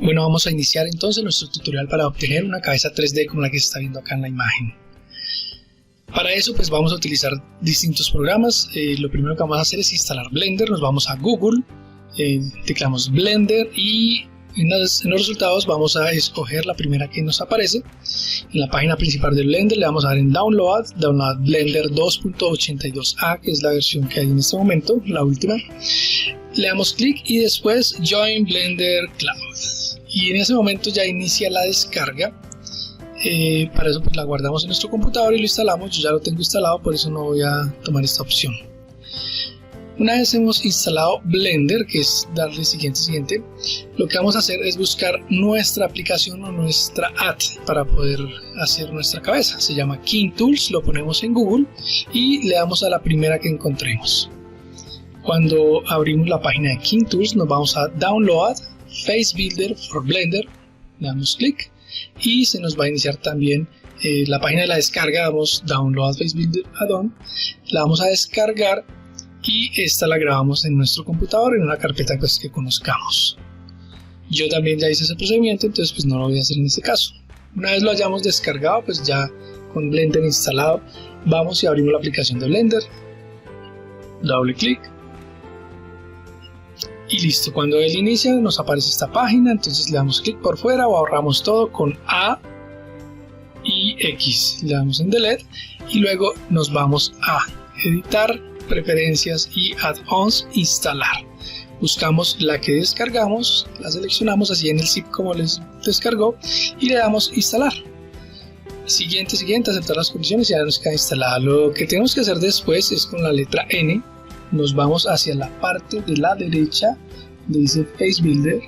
Bueno, vamos a iniciar entonces nuestro tutorial para obtener una cabeza 3D como la que se está viendo acá en la imagen. Para eso pues vamos a utilizar distintos programas. Lo primero que vamos a hacer es instalar Blender. Nos vamos a Google, teclamos Blender y en los resultados vamos a escoger la primera que nos aparece. En la página principal de Blender le vamos a dar en Download Blender 2.82a, que es la versión que hay en este momento, la última. Le damos clic y después Join Blender Cloud. Y en ese momento ya inicia la descarga. Para eso pues la guardamos en nuestro computador y lo instalamos. Yo ya lo tengo instalado, por eso no voy a tomar esta opción. Una vez hemos instalado Blender, que es darle siguiente, lo que vamos a hacer es buscar nuestra aplicación o nuestra add para poder hacer nuestra cabeza. Se llama King Tools, lo ponemos en Google y le damos a la primera que encontremos. Cuando abrimos la página de King Tools nos vamos a Download Face Builder for Blender, le damos clic y se nos va a iniciar también la página de la descarga. Damos Download Face Builder Add-on, la vamos a descargar y esta la grabamos en nuestro computador en una carpeta pues, que conozcamos. Yo también ya hice ese procedimiento, entonces pues no lo voy a hacer en este caso. Una vez lo hayamos descargado, pues ya con Blender instalado, vamos y abrimos la aplicación de Blender, doble clic y listo. Cuando él inicia nos aparece esta página, entonces le damos clic por fuera o ahorramos todo con A y X, le damos en Delete y luego nos vamos a editar, preferencias y add-ons, instalar. Buscamos la que descargamos, la seleccionamos así en el zip como les descargó y le damos instalar. Siguiente, aceptar las condiciones y ya nos queda instalada. Lo que tenemos que hacer después es con la letra N, nos vamos hacia la parte de la derecha donde dice Face Builder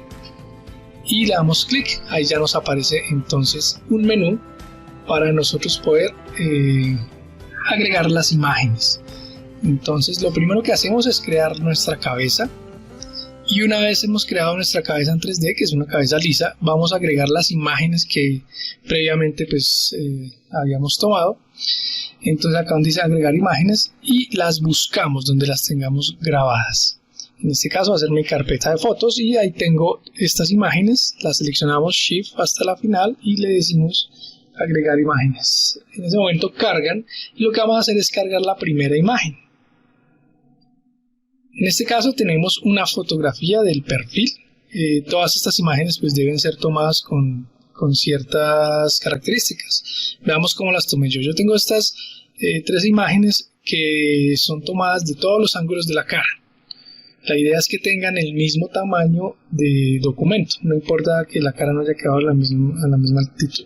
y le damos clic. Ahí ya nos aparece entonces un menú para nosotros poder agregar las imágenes. Entonces lo primero que hacemos es crear nuestra cabeza y una vez hemos creado nuestra cabeza en 3D, que es una cabeza lisa, vamos a agregar las imágenes que previamente pues habíamos tomado. Entonces acá donde dice agregar imágenes y las buscamos donde las tengamos grabadas. En este caso va a ser mi carpeta de fotos y ahí tengo estas imágenes, las seleccionamos Shift hasta la final y le decimos agregar imágenes. En ese momento cargan y lo que vamos a hacer es cargar la primera imagen. En este caso tenemos una fotografía del perfil. Todas estas imágenes pues deben ser tomadas con ciertas características. Veamos cómo las tomé yo. Yo tengo estas tres imágenes que son tomadas de todos los ángulos de la cara. La idea es que tengan el mismo tamaño de documento. No importa que la cara no haya quedado a la misma altitud.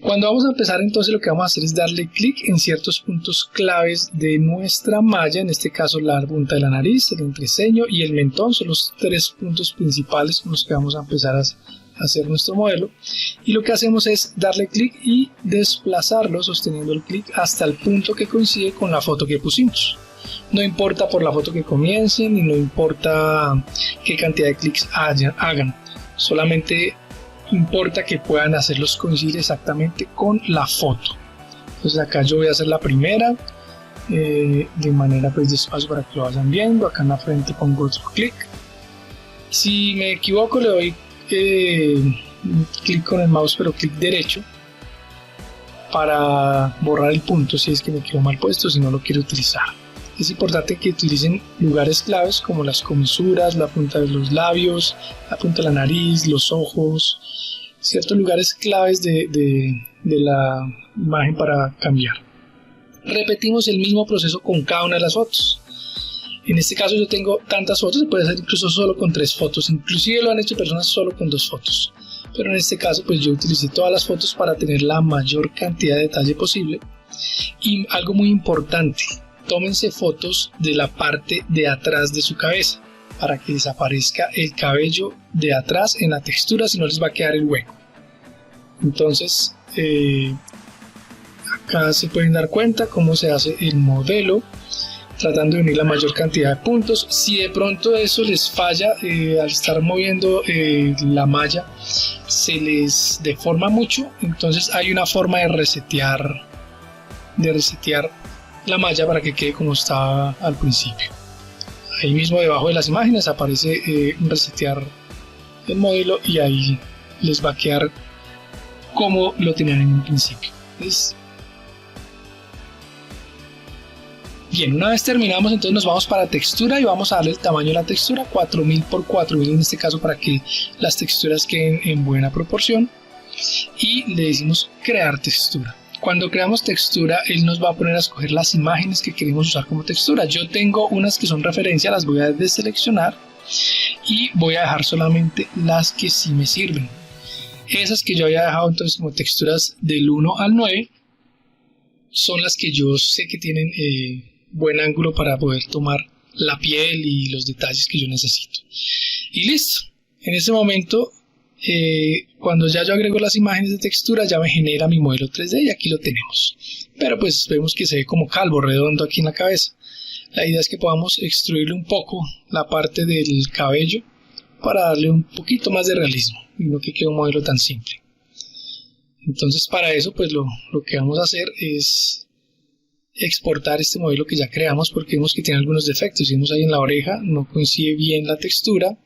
Cuando vamos a empezar, entonces lo que vamos a hacer es darle clic en ciertos puntos claves de nuestra malla, en este caso la punta de la nariz, el entreceño y el mentón. Son los tres puntos principales con los que vamos a empezar a hacer nuestro modelo. Y lo que hacemos es darle clic y desplazarlo sosteniendo el clic hasta el punto que coincide con la foto que pusimos. No importa por la foto que comiencen y no importa qué cantidad de clics hagan, solamente importa que puedan hacerlos coincidir exactamente con la foto. Entonces acá yo voy a hacer la primera de manera pues despacio para que lo vayan viendo. Acá en la frente pongo otro clic. Si me equivoco le doy clic con el mouse, pero clic derecho para borrar el punto si es que me quedó mal puesto, si no lo quiero utilizar. Es importante que utilicen lugares claves como las comisuras, la punta de los labios, la punta de la nariz, los ojos, ciertos lugares claves de la imagen para cambiar. Repetimos el mismo proceso con cada una de las fotos. En este caso yo tengo tantas fotos, se puede hacer incluso solo con 3 fotos, inclusive lo han hecho personas solo con 2 fotos. Pero en este caso pues yo utilicé todas las fotos para tener la mayor cantidad de detalle posible. Y algo muy importante, tómense fotos de la parte de atrás de su cabeza para que desaparezca el cabello de atrás en la textura, si no les va a quedar el hueco. Entonces acá se pueden dar cuenta cómo se hace el modelo, tratando de unir la mayor cantidad de puntos. Si de pronto eso les falla, al estar moviendo la malla se les deforma mucho, entonces hay una forma de resetear la malla para que quede como estaba al principio. Ahí mismo debajo de las imágenes aparece un resetear el modelo y ahí les va a quedar como lo tenían en un principio. ¿Ves? Bien, una vez terminamos, entonces nos vamos para textura y vamos a darle el tamaño de la textura 4000 por 4000 en este caso, para que las texturas queden en buena proporción, y le decimos crear textura. Cuando creamos textura, él nos va a poner a escoger las imágenes que queremos usar como textura. Yo tengo unas que son referencia, las voy a deseleccionar y voy a dejar solamente las que sí me sirven. Esas que yo había dejado entonces como texturas del 1 al 9 son las que yo sé que tienen buen ángulo para poder tomar la piel y los detalles que yo necesito. Y listo. En ese momento, cuando ya yo agrego las imágenes de textura, ya me genera mi modelo 3D y aquí lo tenemos. Pero pues vemos que se ve como calvo, redondo aquí en la cabeza. La idea es que podamos extruirle un poco la parte del cabello para darle un poquito más de realismo y no que quede un modelo tan simple. Entonces para eso pues lo que vamos a hacer es exportar este modelo que ya creamos, porque vemos que tiene algunos defectos. Si vemos ahí en la oreja no coincide bien la textura,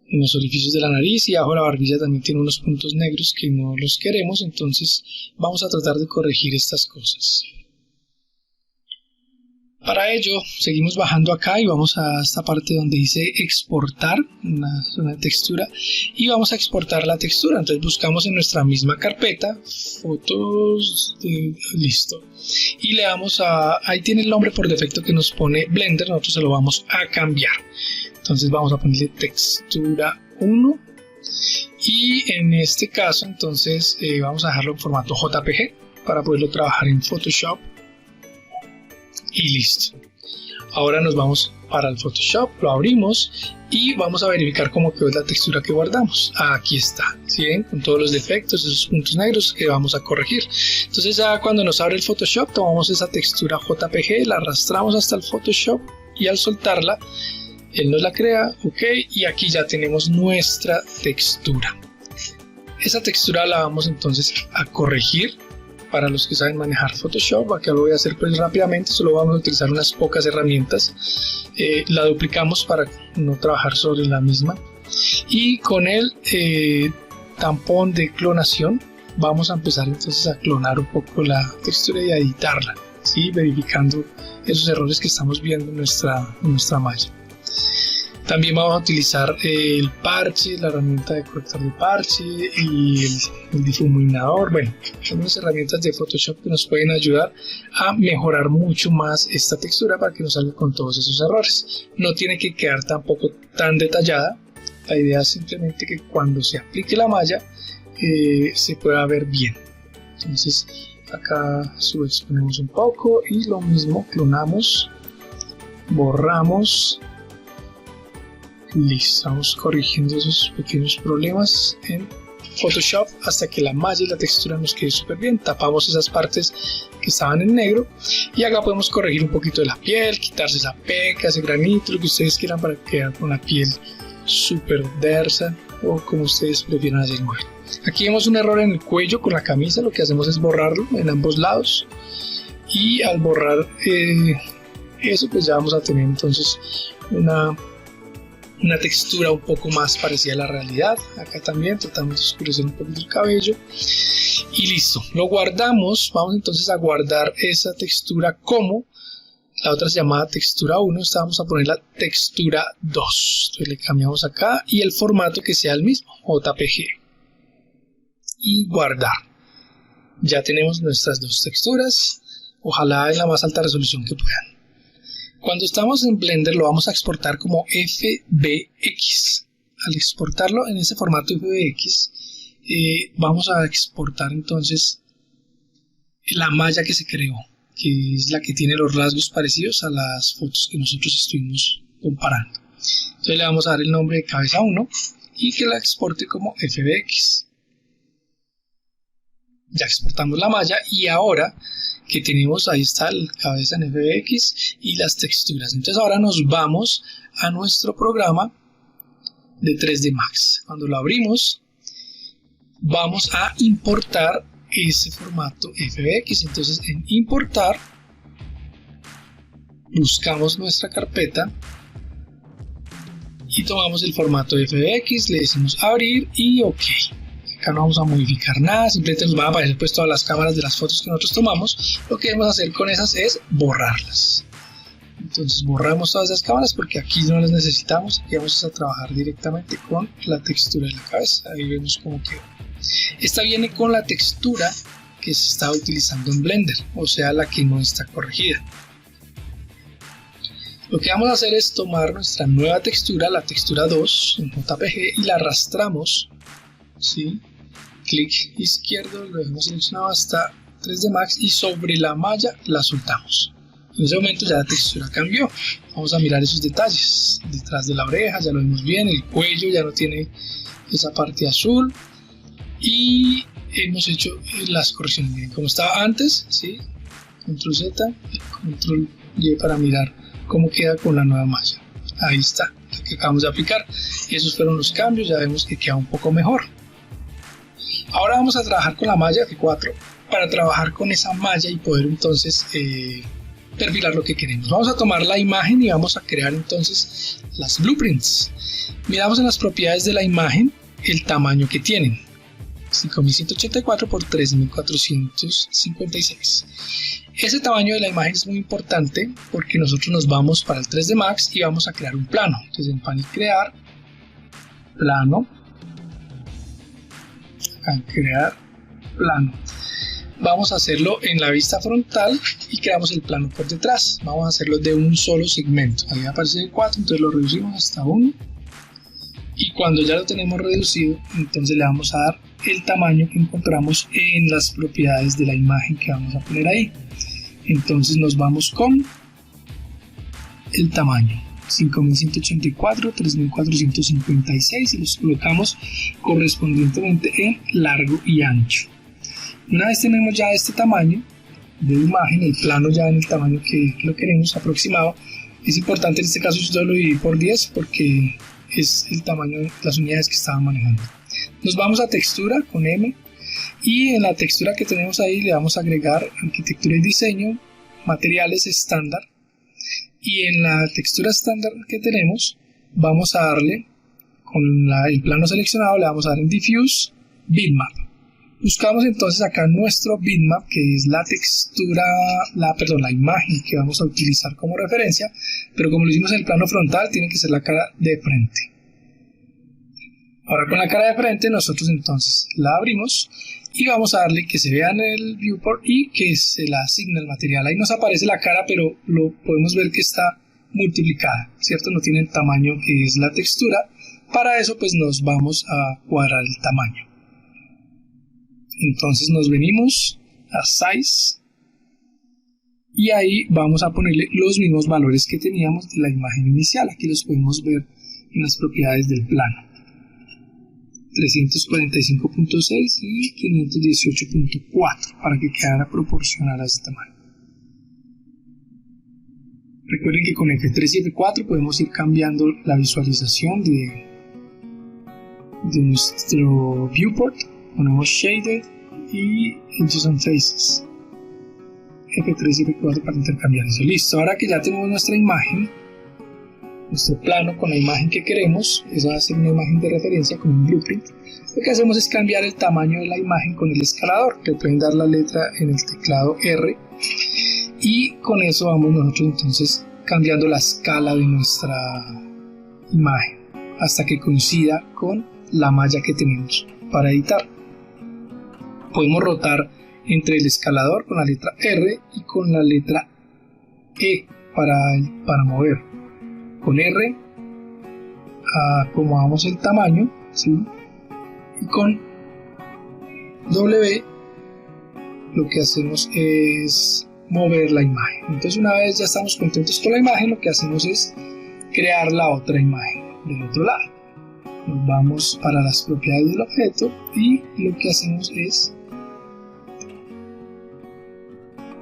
en los orificios de la nariz y abajo la barbilla también tiene unos puntos negros que no los queremos. Entonces vamos a tratar de corregir estas cosas. Para ello seguimos bajando acá y vamos a esta parte donde dice exportar, una zona de textura, y vamos a exportar la textura. Entonces buscamos en nuestra misma carpeta fotos, listo, y le damos a, ahí tiene el nombre por defecto que nos pone Blender, nosotros se lo vamos a cambiar. Entonces vamos a ponerle textura 1 y en este caso entonces vamos a dejarlo en formato JPG para poderlo trabajar en Photoshop. Y listo. Ahora nos vamos para el Photoshop, lo abrimos y vamos a verificar cómo quedó la textura que guardamos. Aquí está, ¿sí ven? Con todos los defectos, esos puntos negros que vamos a corregir. Entonces ya cuando nos abre el Photoshop, tomamos esa textura JPG, la arrastramos hasta el Photoshop y al soltarla, él nos la crea, ok, y aquí ya tenemos nuestra textura. Esa textura la vamos entonces a corregir. Para los que saben manejar Photoshop, acá lo voy a hacer pues rápidamente, solo vamos a utilizar unas pocas herramientas. La duplicamos para no trabajar sobre la misma. Y con el tampón de clonación vamos a empezar entonces a clonar un poco la textura y a editarla, ¿sí? Verificando esos errores que estamos viendo en nuestra malla. También vamos a utilizar el parche, la herramienta de corrector de parche y el difuminador. Bueno, son unas herramientas de Photoshop que nos pueden ayudar a mejorar mucho más esta textura para que nos salga con todos esos errores. No tiene que quedar tampoco tan detallada. La idea es simplemente que cuando se aplique la malla se pueda ver bien. Entonces acá subexponemos un poco y lo mismo, clonamos, borramos. Listo, estamos corrigiendo esos pequeños problemas en Photoshop hasta que la malla y la textura nos quede súper bien. Tapamos esas partes que estaban en negro y acá podemos corregir un poquito de la piel, quitarse esa peca, ese granito, lo que ustedes quieran para quedar con la piel súper densa o como ustedes prefieran hacerlo. Aquí vemos un error en el cuello con la camisa, lo que hacemos es borrarlo en ambos lados y al borrar eso pues ya vamos a tener entonces una textura un poco más parecida a la realidad. Acá también tratamos de oscurecer un poquito el cabello y listo, lo guardamos. Vamos entonces a guardar esa textura como la otra se llamaba textura 1, esta vamos a poner la textura 2. Entonces le cambiamos acá y el formato que sea el mismo, JPG, y guardar. Ya tenemos nuestras dos texturas, ojalá en la más alta resolución que puedan. Cuando estamos en Blender lo vamos a exportar como FBX. Al exportarlo en ese formato FBX, vamos a exportar entonces la malla que se creó, que es la que tiene los rasgos parecidos a las fotos que nosotros estuvimos comparando. Entonces le vamos a dar el nombre de cabeza 1 y que la exporte como FBX. Ya exportamos la malla y ahora que tenemos, ahí está el cabeza en FBX y las texturas. Entonces ahora nos vamos a nuestro programa de 3D Max. Cuando lo abrimos vamos a importar ese formato FBX. Entonces en importar buscamos nuestra carpeta y y tomamos el formato FBX, le decimos abrir y OK. Acá no vamos a modificar nada, simplemente nos van a aparecer pues todas las cámaras de las fotos que nosotros tomamos. Lo que debemos hacer con esas es borrarlas. Entonces borramos todas esas cámaras porque aquí no las necesitamos. Aquí vamos a trabajar directamente con la textura de la cabeza. Ahí vemos cómo quedó. Esta viene con la textura que se está utilizando en Blender, o sea la que no está corregida. Lo que vamos a hacer es tomar nuestra nueva textura, la textura 2 en JPG, y la arrastramos, ¿sí? Clic izquierdo, lo dejamos seleccionado hasta 3D Max y sobre la malla la soltamos. En ese momento ya la textura cambió. Vamos a mirar esos detalles. Detrás de la oreja ya lo vemos bien, el cuello ya no tiene esa parte azul y hemos hecho las correcciones. Miren cómo estaba antes, ¿sí? Control Z, Control Y para mirar cómo queda con la nueva malla. Ahí está, la que acabamos de aplicar. Esos fueron los cambios, ya vemos que queda un poco mejor. Ahora vamos a trabajar con la malla F4 para trabajar con esa malla y poder entonces perfilar lo que queremos. Vamos a tomar la imagen y vamos a crear entonces las blueprints. Miramos en las propiedades de la imagen el tamaño que tienen. 5184 por 3456. Ese tamaño de la imagen es muy importante porque nosotros nos vamos para el 3D Max y vamos a crear un plano. Entonces en panel crear, plano, acá crear plano. Vamos a hacerlo en la vista frontal y creamos el plano por detrás. Vamos a hacerlo de un solo segmento. Ahí aparece 4, entonces lo reducimos hasta 1. Y cuando ya lo tenemos reducido, entonces le vamos a dar el tamaño que encontramos en las propiedades de la imagen que vamos a poner ahí. Entonces nos vamos con el tamaño 5184, 3456 y los colocamos correspondientemente en largo y ancho. Una vez tenemos ya este tamaño de imagen, el plano ya en el tamaño que lo queremos aproximado, es importante en este caso yo lo dividí por 10 porque es el tamaño de las unidades que estaba manejando. Nos vamos a textura con M y en la textura que tenemos ahí le vamos a agregar arquitectura y diseño, materiales estándar, y en la textura estándar que tenemos vamos a darle con el plano seleccionado, le vamos a dar en diffuse bitmap. Buscamos entonces acá nuestro bitmap, que es la textura, la imagen que vamos a utilizar como referencia, pero como lo hicimos en el plano frontal, tiene que ser la cara de frente. Ahora con la cara de frente nosotros entonces la abrimos y vamos a darle que se vea en el viewport y que se la asigne el material. Ahí nos aparece la cara, pero lo podemos ver que está multiplicada, ¿cierto? No tiene el tamaño que es la textura. Para eso pues nos vamos a cuadrar el tamaño. Entonces nos venimos a Size y ahí vamos a ponerle los mismos valores que teníamos de la imagen inicial. Aquí los podemos ver en las propiedades del plano. 345.6 y 518.4 para que quedara proporcional a este tamaño. Recuerden que con F3 y F4 podemos ir cambiando la visualización de nuestro viewport. Ponemos Shaded y Edges and Faces. F3 y F4 para intercambiar eso. Listo, ahora que ya tenemos nuestra imagen, nuestro plano con la imagen que queremos, esa va a ser una imagen de referencia con un blueprint. Lo que hacemos es cambiar el tamaño de la imagen con el escalador. Le pueden dar la letra en el teclado R y con eso vamos nosotros entonces cambiando la escala de nuestra imagen hasta que coincida con la malla que tenemos para editar. Podemos rotar entre el escalador con la letra R y con la letra E para mover. Con R acomodamos el tamaño, ¿sí? Y con W lo que hacemos es mover la imagen. Entonces una vez ya estamos contentos con la imagen, lo que hacemos es crear la otra imagen del otro lado. Nos vamos para las propiedades del objeto y lo que hacemos es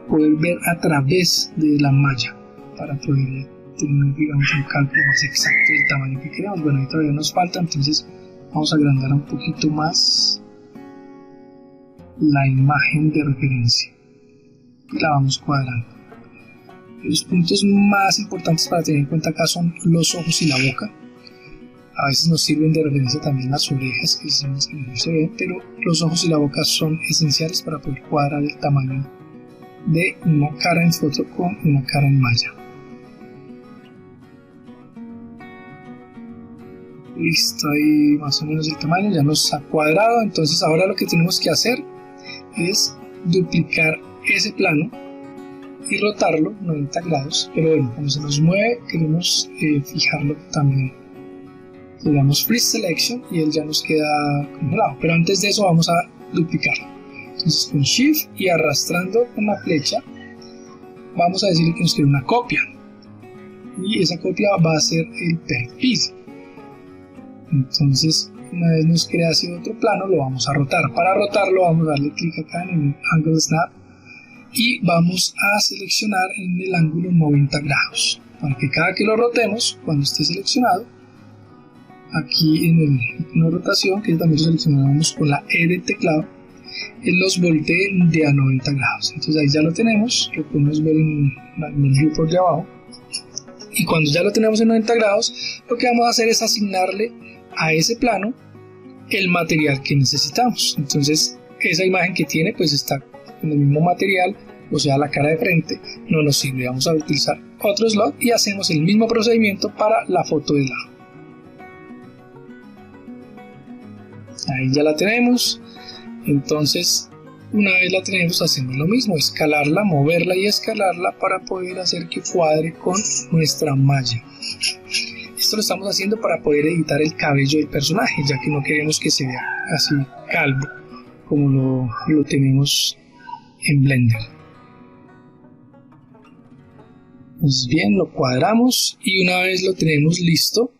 poder ver a través de la malla para poder tener, digamos, un cálculo más exacto del tamaño que queremos. Bueno, ahí todavía nos falta, entonces vamos a agrandar un poquito más la imagen de referencia y la vamos cuadrando. Los puntos más importantes para tener en cuenta acá son los ojos y la boca. A veces nos sirven de referencia también las orejas, que son las que mejor se ven, pero los ojos y la boca son esenciales para poder cuadrar el tamaño de una cara en foto con una cara en malla. Listo, ahí más o menos el tamaño ya nos ha cuadrado. Entonces ahora lo que tenemos que hacer es duplicar ese plano y rotarlo 90 grados, pero bueno, cuando se nos mueve queremos fijarlo también. Le damos Freeze Selection y él ya nos queda congelado, pero antes de eso vamos a duplicarlo. Entonces con Shift y arrastrando con la flecha vamos a decirle que nos quiere una copia, y esa copia va a ser el perfil. Entonces una vez nos crea así otro plano, lo vamos a rotar. Para rotarlo vamos a darle clic acá en el Angle Snap y vamos a seleccionar en el ángulo 90 grados, para que cada que lo rotemos, cuando esté seleccionado, aquí en el icono de rotación, que también lo seleccionamos con la E del teclado, él los voltee de a 90 grados. Entonces ahí ya lo tenemos, lo podemos ver en el viewport de abajo. Y cuando ya lo tenemos en 90 grados, lo que vamos a hacer es asignarle a ese plano el material que necesitamos. Entonces esa imagen que tiene pues está con el mismo material, o sea la cara de frente, no nos sirve. Vamos a utilizar otro slot y hacemos el mismo procedimiento para la foto de lado. Ahí ya la tenemos. Entonces una vez la tenemos, hacemos lo mismo, escalarla, moverla y escalarla para poder hacer que cuadre con nuestra malla. Esto lo estamos haciendo para poder editar el cabello del personaje, ya que no queremos que se vea así calvo como lo tenemos en Blender. Pues bien, lo cuadramos y una vez lo tenemos listo,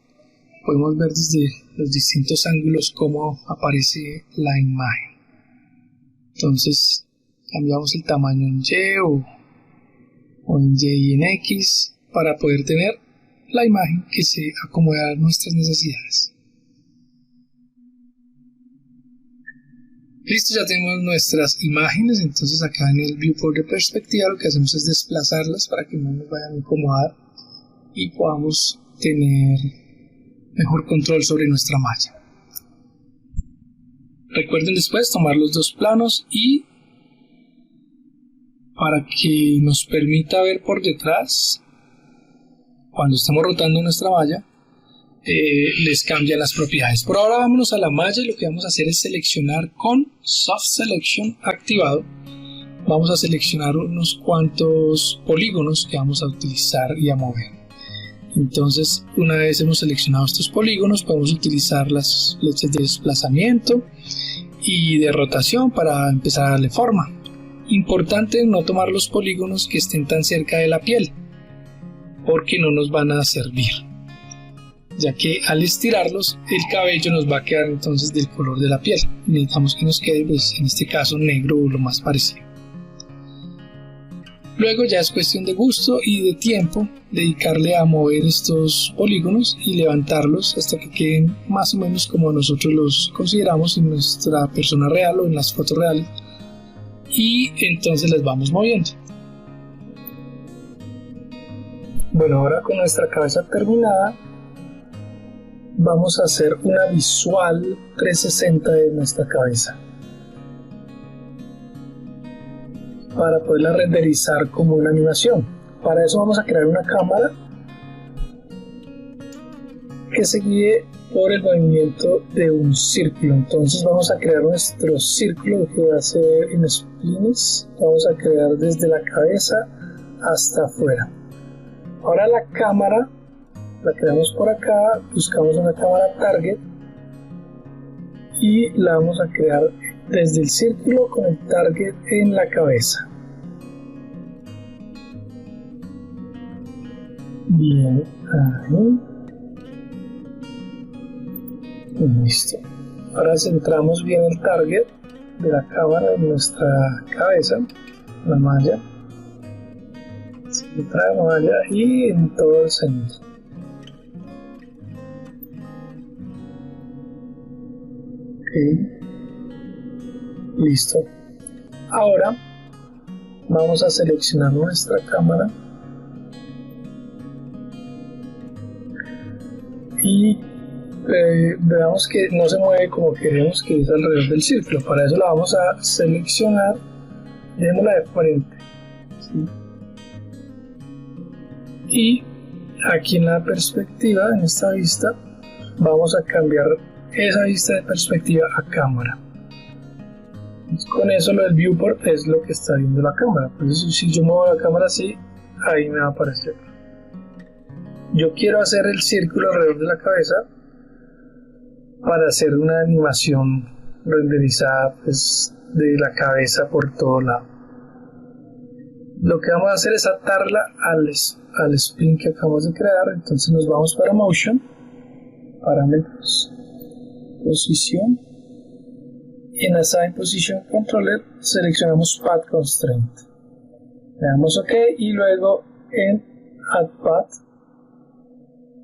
podemos ver desde los distintos ángulos cómo aparece la imagen. Entonces cambiamos el tamaño en Y o en Y y en X para poder tener la imagen que se acomoda a nuestras necesidades. Listo, ya tenemos nuestras imágenes. Entonces acá en el viewport de perspectiva lo que hacemos es desplazarlas para que no nos vayan a incomodar y podamos tener mejor control sobre nuestra malla. Recuerden después tomar los dos planos y para que nos permita ver por detrás cuando estamos rotando nuestra malla, les cambian las propiedades. Por ahora vámonos a la malla y lo que vamos a hacer es seleccionar con Soft Selection activado. Vamos a seleccionar unos cuantos polígonos que vamos a utilizar y a mover. Entonces una vez hemos seleccionado estos polígonos, podemos utilizar las flechas de desplazamiento y de rotación para empezar a darle forma. Importante no tomar los polígonos que estén tan cerca de la piel, porque no nos van a servir, ya que al estirarlos el cabello nos va a quedar entonces del color de la piel. Necesitamos que nos quede, pues, en este caso negro o lo más parecido. Luego ya es cuestión de gusto y de tiempo dedicarle a mover estos polígonos y levantarlos hasta que queden más o menos como nosotros los consideramos en nuestra persona real o en las fotos reales, y entonces les vamos moviendo. Bueno, ahora con nuestra cabeza terminada vamos a hacer una visual 360 de nuestra cabeza para poderla renderizar como una animación. Para eso vamos a crear una cámara que se guíe por el movimiento de un círculo. Entonces vamos a crear nuestro círculo que va a ser en splines. Vamos a crear desde la cabeza hasta afuera. Ahora la cámara la creamos por acá, buscamos una cámara target y la vamos a crear desde el círculo con el target en la cabeza. Bien, ahí. Listo. Ahora centramos bien el target de la cámara en nuestra cabeza, la malla. Centra la malla y en todo el centro. Ok. Listo. Ahora vamos a seleccionar nuestra cámara y veamos que no se mueve como queremos que es alrededor del círculo. Para eso la vamos a seleccionar, dejémosla de frente, ¿sí? Y aquí en la perspectiva, en esta vista, vamos a cambiar esa vista de perspectiva a cámara. Con eso lo del viewport es lo que está viendo la cámara. Por eso si yo muevo la cámara así, ahí me va a aparecer. Yo quiero hacer el círculo alrededor de la cabeza para hacer una animación renderizada, pues, de la cabeza por todo lado. Lo que vamos a hacer es atarla al spline que acabamos de crear. Entonces nos vamos para Motion, Parámetros, Posición. En Assign Position Controller seleccionamos Path Constraint. Le damos OK y luego en Add Path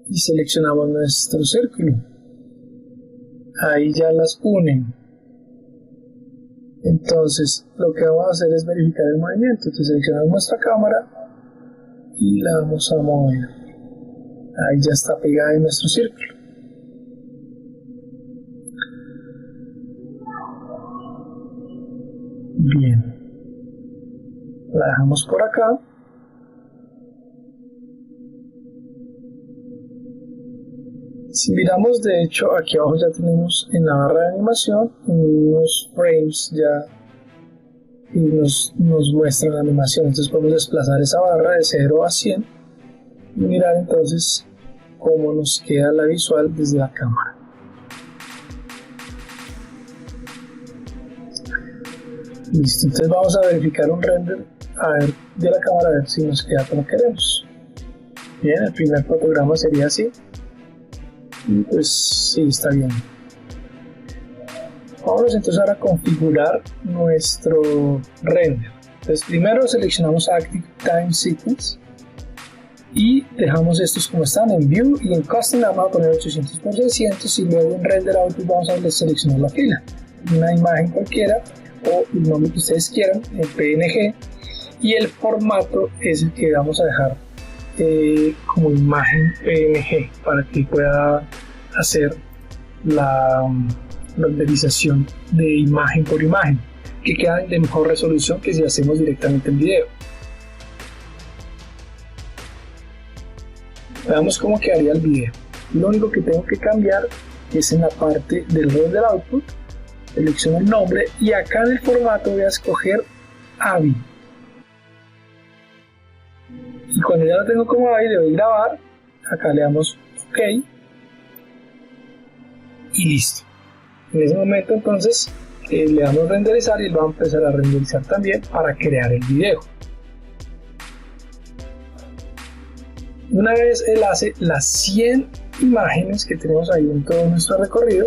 y seleccionamos nuestro círculo. Ahí ya las unen. Entonces lo que vamos a hacer es verificar el movimiento. Entonces seleccionamos nuestra cámara y la vamos a mover. Ahí ya está pegada en nuestro círculo. Bien, la dejamos por acá. Si miramos, de hecho, aquí abajo ya tenemos en la barra de animación unos frames ya y nos muestra la animación. Entonces podemos desplazar esa barra de 0 a 100 y mirar entonces cómo nos queda la visual desde la cámara. Listo, entonces vamos a verificar un render de la cámara a ver si nos queda como queremos. Bien, el primer fotograma sería así. Y pues sí, está bien. Vamos entonces ahora a configurar nuestro render. Entonces primero seleccionamos Active Time Sequence y dejamos estos como están en View, y en Custom vamos a poner 800 por 600 y luego en Render Output vamos a seleccionar la fila, una imagen cualquiera o el nombre que ustedes quieran, en PNG, y el formato es el que vamos a dejar como imagen PNG para que pueda hacer la renderización de imagen por imagen, que queda de mejor resolución que si hacemos directamente en video. Veamos cómo quedaría el video. Lo único que tengo que cambiar es en la parte del render output. Selecciono el nombre y acá en el formato voy a escoger AVI. Y cuando ya lo tengo como AVI le doy a grabar. Acá le damos OK. Y listo. En ese momento entonces le damos renderizar y él va a empezar a renderizar también para crear el video. Una vez él hace las 100 imágenes que tenemos ahí en todo nuestro recorrido,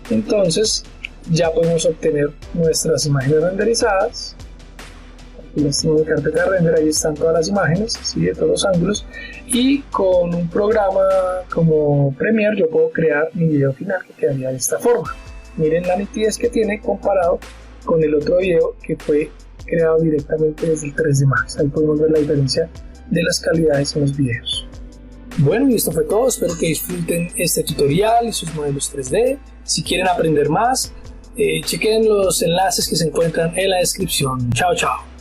entonces ya podemos obtener nuestras imágenes renderizadas. Aquí las tengo en carpeta de render, ahí están todas las imágenes, ¿sí? De todos los ángulos, y con un programa como Premiere yo puedo crear mi video final que quedaría de esta forma. Miren la nitidez que tiene comparado con el otro video que fue creado directamente desde el 3D Max. Ahí podemos ver la diferencia de las calidades en los videos. Bueno, y esto fue todo. Espero que disfruten este tutorial y sus modelos 3D. Si quieren aprender más, chequen los enlaces que se encuentran en la descripción. Chao, chao.